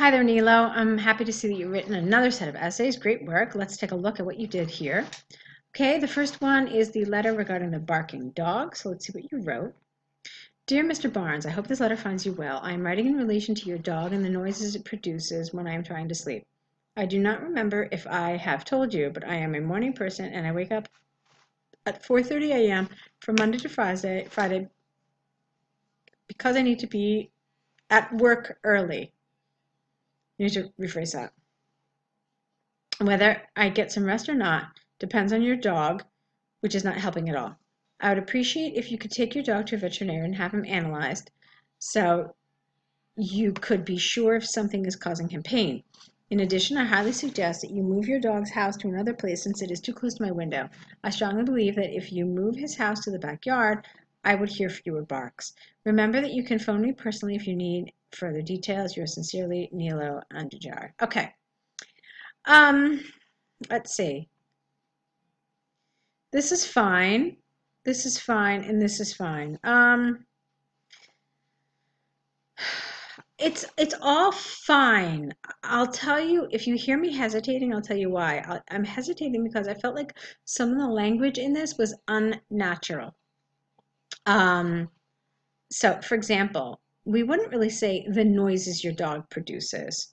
Hi there, Nilo. I'm happy to see that you've written another set of essays. Great work. Let's take a look at what you did here. Okay, the first one is the letter regarding the barking dog. So let's see what you wrote. Dear Mr. Barnes, I hope this letter finds you well. I am writing in relation to your dog and the noises it produces when I am trying to sleep. I do not remember if I have told you, but I am a morning person and I wake up at 4:30 a.m. from Monday to Friday because I need to be at work early. You need to rephrase that. Whether I get some rest or not depends on your dog, which is not helping at all. I would appreciate if you could take your dog to a veterinarian and have him analyzed so you could be sure if something is causing him pain. In addition, I highly suggest that you move your dog's house to another place since it is too close to my window. I strongly believe that if you move his house to the backyard, I would hear fewer barks. Remember that you can phone me personally if you need further details. Yours sincerely, Nilo Andujar. Okay. Let's see. This is fine. This is fine, and this is fine. It's all fine. I'll tell you, if you hear me hesitating, I'll tell you why. I'm hesitating because I felt like some of the language in this was unnatural. So, for example, we wouldn't really say the noises your dog produces.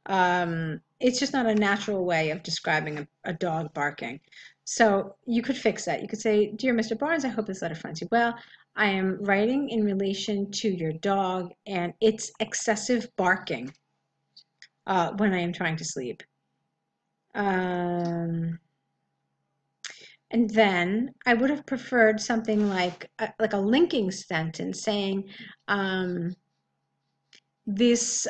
It's just not a natural way of describing a dog barking. So you could fix that. You could say, Dear Mr. Barnes, I hope this letter finds you well. I am writing in relation to your dog and its excessive barking when I am trying to sleep. And then I would have preferred something like a linking sentence saying, this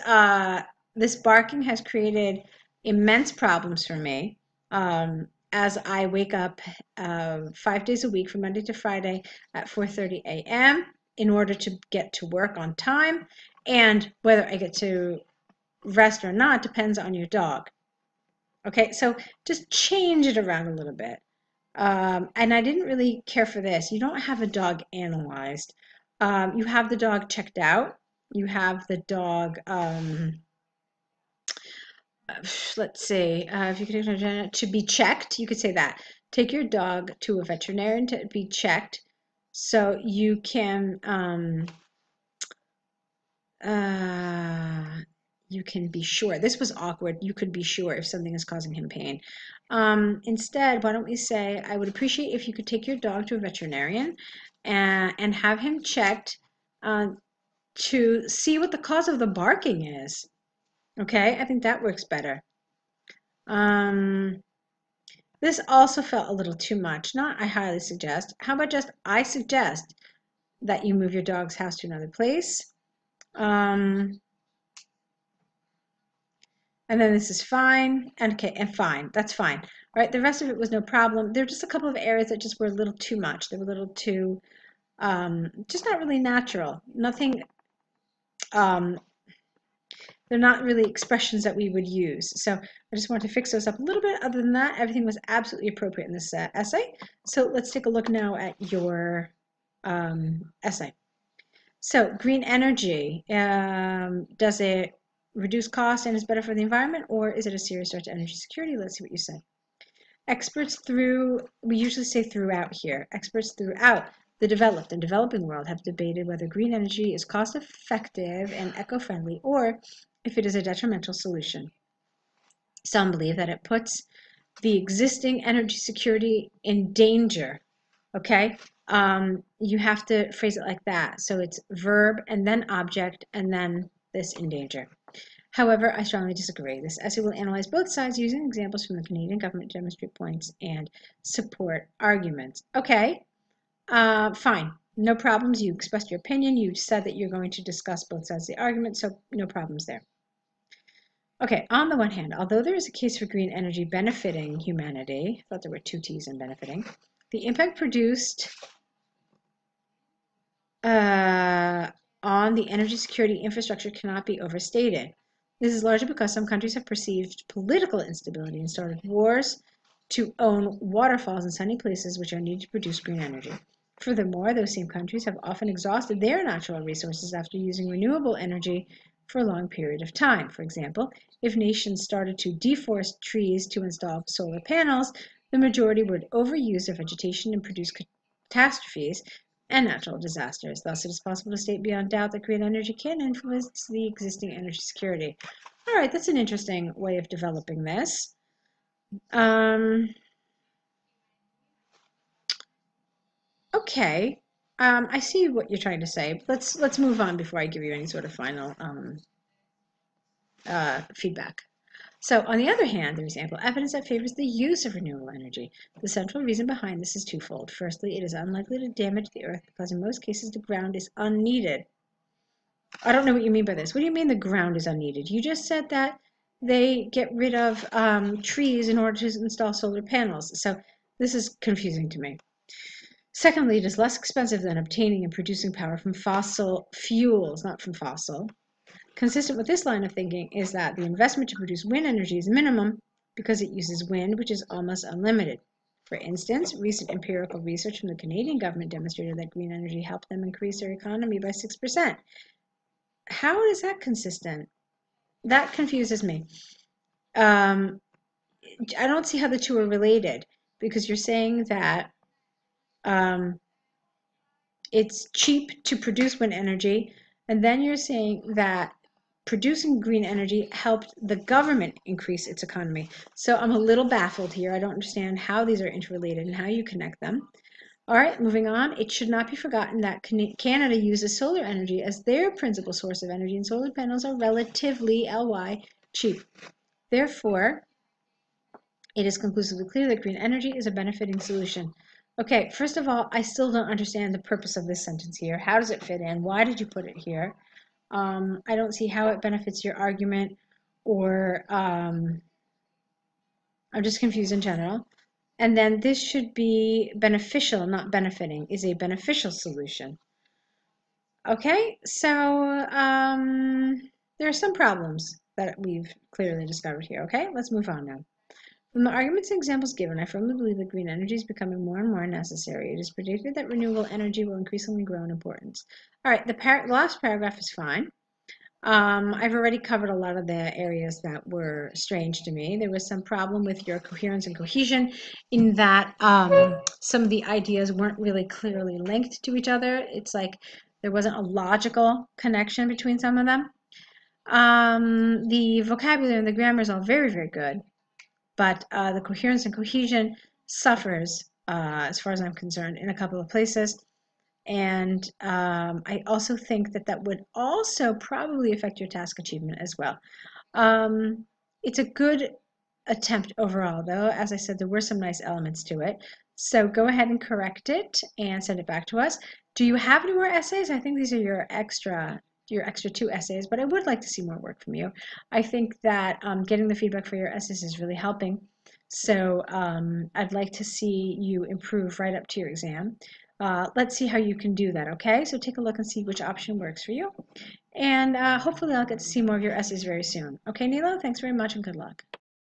barking has created immense problems for me as I wake up 5 days a week from Monday to Friday at 4:30 a.m. in order to get to work on time, and whether I get to rest or not depends on your dog. Okay, so just change it around a little bit. And I didn't really care for this. You don't have a dog analyzed. You have the dog checked out. You have the dog, let's see, if you could take to be checked, you could say that. Take your dog to a veterinarian to be checked so you can be sure. This was awkward. You could be sure if something is causing him pain. Instead, why don't we say, I would appreciate if you could take your dog to a veterinarian and have him checked to see what the cause of the barking is. Okay, I think that works better. This also felt a little too much. Not I highly suggest. How about just I suggest that you move your dog's house to another place. And then this is fine. And okay, and fine. That's fine. All right, the rest of it was no problem. There were just a couple of areas that just were a little too much. They were a little too, just not really natural. Nothing, they're not really expressions that we would use. So I just wanted to fix those up a little bit. Other than that, everything was absolutely appropriate in this essay. So let's take a look now at your essay. So green energy, does it reduce cost and is better for the environment, or is it a serious threat to energy security? Let's see what you say. Experts we usually say throughout here, experts throughout the developed and developing world have debated whether green energy is cost effective and eco-friendly or if it is a detrimental solution. Some believe that it puts the existing energy security in danger. Okay, you have to phrase it like that. So it's verb and then object and then this in danger. However, I strongly disagree. This essay will analyze both sides using examples from the Canadian government, demonstrate points, and support arguments. Okay, fine. No problems. You expressed your opinion. You said that you're going to discuss both sides of the argument, so no problems there. Okay, on the one hand, although there is a case for green energy benefiting humanity, I thought there were two T's in benefiting, the impact produced on the energy security infrastructure cannot be overstated. This is largely because some countries have perceived political instability and started wars to own waterfalls in sunny places which are needed to produce green energy. Furthermore, those same countries have often exhausted their natural resources after using renewable energy for a long period of time. For example, if nations started to deforest trees to install solar panels, the majority would overuse their vegetation and produce catastrophes and natural disasters. Thus, it is possible to state beyond doubt that green energy can influence the existing energy security. All right, that's an interesting way of developing this. Okay, I see what you're trying to say. Let's move on before I give you any sort of final feedback. So, on the other hand, there is ample evidence that favors the use of renewable energy. The central reason behind this is twofold. Firstly, it is unlikely to damage the earth because in most cases the ground is unneeded. I don't know what you mean by this. What do you mean the ground is unneeded? You just said that they get rid of trees in order to install solar panels. So this is confusing to me. Secondly, it is less expensive than obtaining and producing power from fossil fuels, not from fossil. Consistent with this line of thinking is that the investment to produce wind energy is minimum because it uses wind, which is almost unlimited. For instance, recent empirical research from the Canadian government demonstrated that green energy helped them increase their economy by 6%. How is that consistent? That confuses me. I don't see how the two are related because you're saying that it's cheap to produce wind energy, and then you're saying that producing green energy helped the government increase its economy. So I'm a little baffled here. I don't understand how these are interrelated and how you connect them. All right, moving on. It should not be forgotten that Canada uses solar energy as their principal source of energy, and solar panels are relatively, LY, cheap. Therefore, it is conclusively clear that green energy is a benefiting solution. Okay, first of all, I still don't understand the purpose of this sentence here. How does it fit in? Why did you put it here? I don't see how it benefits your argument, or I'm just confused in general. And then this should be beneficial, not benefiting, is a beneficial solution. Okay, so there are some problems that we've clearly discovered here. Okay, let's move on now. From the arguments and examples given, I firmly believe that green energy is becoming more and more necessary. It is predicted that renewable energy will increasingly grow in importance. All right, the last paragraph is fine. I've already covered a lot of the areas that were strange to me. There was some problem with your coherence and cohesion in that some of the ideas weren't really clearly linked to each other. It's like there wasn't a logical connection between some of them. The vocabulary and the grammar is all very, very good, but the coherence and cohesion suffers, as far as I'm concerned, in a couple of places. And I also think that that would also probably affect your task achievement as well. It's a good attempt overall, though. As I said, there were some nice elements to it. So go ahead and correct it and send it back to us. Do you have any more essays? I think these are your extra 2 essays, but I would like to see more work from you. I think that getting the feedback for your essays is really helping. So I'd like to see you improve right up to your exam. Let's see how you can do that, okay? So take a look and see which option works for you. And hopefully I'll get to see more of your essays very soon. Okay, Nilo? Thanks very much and good luck.